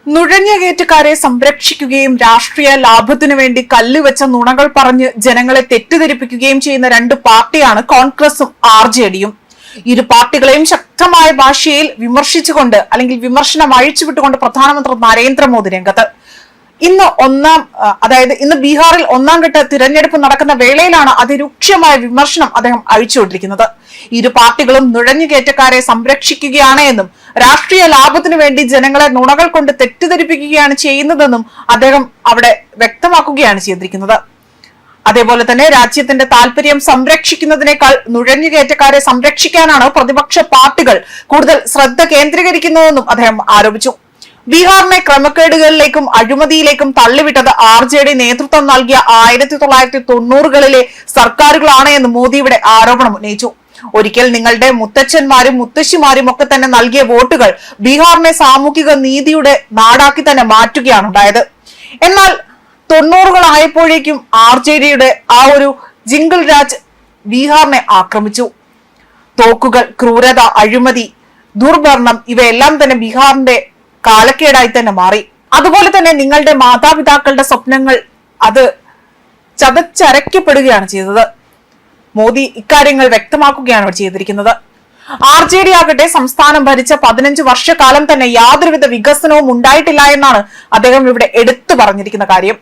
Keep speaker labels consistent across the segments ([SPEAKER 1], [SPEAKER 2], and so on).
[SPEAKER 1] നുഴഞ്ഞുകയറ്റക്കാരെ സംരക്ഷിക്കുകയും രാഷ്ട്രീയ ലാഭത്തിനു വേണ്ടി കല്ലുവെച്ച നുണകൾ പറഞ്ഞ് ജനങ്ങളെ തെറ്റിദ്ധരിപ്പിക്കുകയും ചെയ്യുന്ന രണ്ട് പാർട്ടിയാണ് കോൺഗ്രസും RJDയും. ഇരു പാർട്ടികളെയും ശക്തമായ ഭാഷയിൽ വിമർശിച്ചുകൊണ്ട് അല്ലെങ്കിൽ വിമർശനം അഴിച്ചുവിട്ടുകൊണ്ട് പ്രധാനമന്ത്രി നരേന്ദ്രമോദി രംഗത്ത്. ഇന്ന് ബീഹാറിൽ ഒന്നാം ഘട്ട തിരഞ്ഞെടുപ്പ് നടക്കുന്ന വേളയിലാണ് അതിരൂക്ഷമായ വിമർശനം അദ്ദേഹം അഴിച്ചുവിട്ടിരിക്കുന്നത്. ഇരു പാർട്ടികളും നുഴഞ്ഞുകയറ്റക്കാരെ സംരക്ഷിക്കുകയാണ് എന്നും രാഷ്ട്രീയ ലാഭത്തിനു വേണ്ടി ജനങ്ങളെ നുണകൾ കൊണ്ട് തെറ്റിദ്ധരിപ്പിക്കുകയാണ് ചെയ്യുന്നതെന്നും അദ്ദേഹം അവിടെ വ്യക്തമാക്കുകയാണ് ചെയ്തിരിക്കുന്നത്. അതേപോലെ തന്നെ രാജ്യത്തിന്റെ താല്പര്യം സംരക്ഷിക്കുന്നതിനേക്കാൾ നുഴഞ്ഞുകയറ്റക്കാരെ സംരക്ഷിക്കാനാണ് പ്രതിപക്ഷ പാർട്ടികൾ കൂടുതൽ ശ്രദ്ധ കേന്ദ്രീകരിക്കുന്നതെന്നും അദ്ദേഹം ആരോപിച്ചു. ബീഹാറിനെ ക്രമക്കേടുകളിലേക്കും അഴിമതിയിലേക്കും തള്ളിവിട്ടത് RJD നേതൃത്വം നൽകിയ 1990കളിലെ സർക്കാരുകളാണ് എന്ന് മോദി ഇവിടെ ആരോപണം ഉന്നയിച്ചു. ഒരിക്കൽ നിങ്ങളുടെ മുത്തച്ഛന്മാരും മുത്തശ്ശിമാരും ഒക്കെ തന്നെ നൽകിയ വോട്ടുകൾ ബീഹാറിനെ സാമൂഹിക നീതിയുടെ നാടാക്കി തന്നെ മാറ്റുകയാണ് ഉണ്ടായത്. എന്നാൽ 90കളായപ്പോഴേക്കും RJDയുടെ ആ ഒരു ജിംഗിൾ രാജ് ബീഹാറിനെ ആക്രമിച്ചു. തോക്കുകൾ, ക്രൂരത, അഴിമതി, ദുർഭരണം ഇവയെല്ലാം തന്നെ ബീഹാറിന്റെ കാലക്കേടായി തന്നെ മാറി. അതുപോലെ തന്നെ നിങ്ങളുടെ മാതാപിതാക്കളുടെ സ്വപ്നങ്ങൾ അത് ചതച്ചരയ്ക്കപ്പെടുകയാണ് ചെയ്തത്. മോദി ഇക്കാര്യങ്ങൾ വ്യക്തമാക്കുകയാണ് ചെയ്തിരിക്കുന്നത്. RJD ആകട്ടെ സംസ്ഥാനം ഭരിച്ച 15 വർഷക്കാലം തന്നെ യാതൊരുവിധ വികസനവും ഉണ്ടായിട്ടില്ല എന്നാണ് അദ്ദേഹം ഇവിടെ എടുത്തു പറഞ്ഞിരിക്കുന്ന കാര്യം.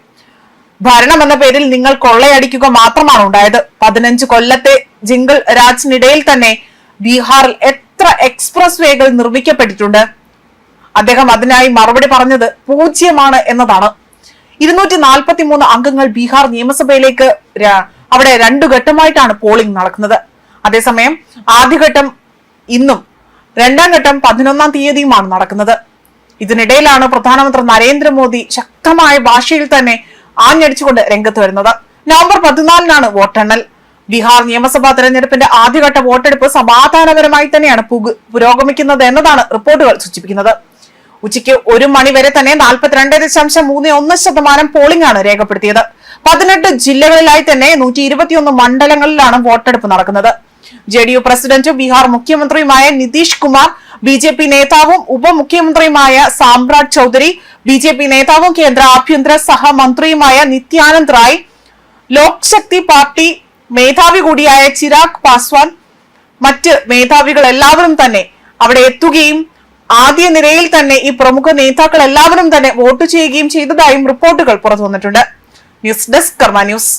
[SPEAKER 1] ഭരണം എന്ന പേരിൽ നിങ്ങൾ കൊള്ളയടിക്കുക മാത്രമാണ് ഉണ്ടായത്. 15 കൊല്ലത്തെ ജിംഗിൾ രാജിനിടയിൽ തന്നെ ബീഹാറിൽ എത്ര എക്സ്പ്രസ് വേകൾ നിർമ്മിക്കപ്പെട്ടിട്ടുണ്ട്. അദ്ദേഹം അതിനായി മറുപടി പറഞ്ഞത് 0 എന്നതാണ്. 243 അംഗങ്ങൾ ബീഹാർ നിയമസഭയിലേക്ക് അവിടെ 2 ഘട്ടമായിട്ടാണ് പോളിംഗ് നടക്കുന്നത്. അതേസമയം ആദ്യഘട്ടം ഇന്നും, രണ്ടാം ഘട്ടം 11-ാം തീയതിയുമാണ് നടക്കുന്നത്. ഇതിനിടയിലാണ് പ്രധാനമന്ത്രി നരേന്ദ്രമോദി ശക്തമായ ഭാഷയിൽ തന്നെ ആഞ്ഞടിച്ചുകൊണ്ട് രംഗത്ത് വരുന്നത്. നവംബർ 14-നാണ് വോട്ടെണ്ണൽ. ബീഹാർ നിയമസഭാ തെരഞ്ഞെടുപ്പിന്റെ ആദ്യഘട്ട വോട്ടെടുപ്പ് സമാധാനപരമായി തന്നെയാണ് പുരോഗമിക്കുന്നത് എന്നതാണ് റിപ്പോർട്ടുകൾ സൂചിപ്പിക്കുന്നത്. ഉച്ചയ്ക്ക് 1 മണി വരെ തന്നെ 42.31% പോളിംഗ് ആണ് രേഖപ്പെടുത്തിയത്. 18 ജില്ലകളിലായി തന്നെ 121 മണ്ഡലങ്ങളിലാണ് വോട്ടെടുപ്പ് നടക്കുന്നത്. JDU പ്രസിഡന്റും ബീഹാർ മുഖ്യമന്ത്രിയുമായ നിതീഷ് കുമാർ, BJP നേതാവും ഉപമുഖ്യമന്ത്രിയുമായ സാമ്രാജ് ചൌധരി, BJP നേതാവും കേന്ദ്ര ആഭ്യന്തര സഹമന്ത്രിയുമായ നിത്യാനന്ദ് റായ്, ലോക് ശക്തി പാർട്ടി മേധാവി കൂടിയായ ചിരാഗ് പാസ്വാൻ, മറ്റ് മേധാവികൾ എല്ലാവരും തന്നെ അവിടെ എത്തുകയും ആദ്യ നിരയിൽ തന്നെ ഈ പ്രമുഖ നേതാക്കൾ എല്ലാവരും തന്നെ വോട്ട് ചെയ്യുകയും ചെയ്തതായും റിപ്പോർട്ടുകൾ പുറത്തു വന്നിട്ടുണ്ട്. ന്യൂസ് ഡെസ്ക് കർമ്മ ന്യൂസ്.